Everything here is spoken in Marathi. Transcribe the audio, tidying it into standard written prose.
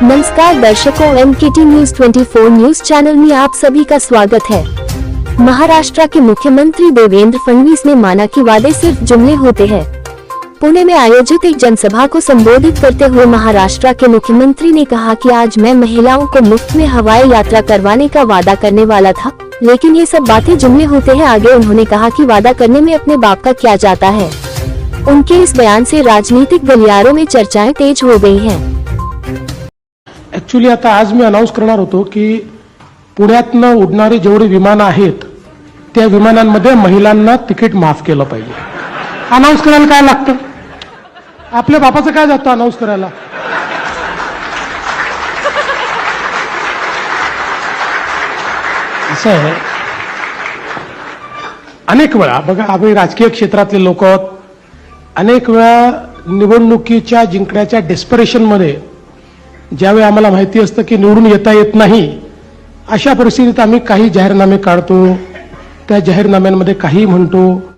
नमस्कार दर्शकों, MKT न्यूज 24 न्यूज चैनल में आप सभी का स्वागत है। महाराष्ट्र के मुख्यमंत्री देवेंद्र फडणवीस ने माना कि वादे सिर्फ जुमले होते हैं। पुणे में आयोजित एक जनसभा को संबोधित करते हुए महाराष्ट्र के मुख्यमंत्री ने कहा कि आज मैं महिलाओं को मुफ्त में हवाई यात्रा करवाने का वादा करने वाला था, लेकिन ये सब बातें जुमले होते हैं। आगे उन्होंने कहा कि वादा करने में अपने बाप का क्या जाता है। उनके इस बयान से राजनीतिक गलियारों में चर्चाएं तेज हो गई हैं। ऍक्च्युली आता आज मी अनाउन्स करणार होतो की पुण्यातनं उडणारे जेवढे विमानं आहेत त्या विमानांमध्ये महिलांना तिकीट माफ केलं पाहिजे। अनाउन्स करायला काय लागतं? आपल्या बापाचं काय जातं अनाउन्स करायला? असं आहे, अनेक वेळा बघा, आम्ही राजकीय क्षेत्रातले लोक आहोत, अनेक वेळा निवडणुकीच्या जिंकण्याच्या डेस्परेशनमध्ये ज्यावेळी आम्हाला माहिती असतं की निवडून येता येत नाही, अशा परिस्थितीत आम्ही काही जाहीरनामे काढतो, त्या जाहीरनाम्यांमध्ये काही म्हणतो,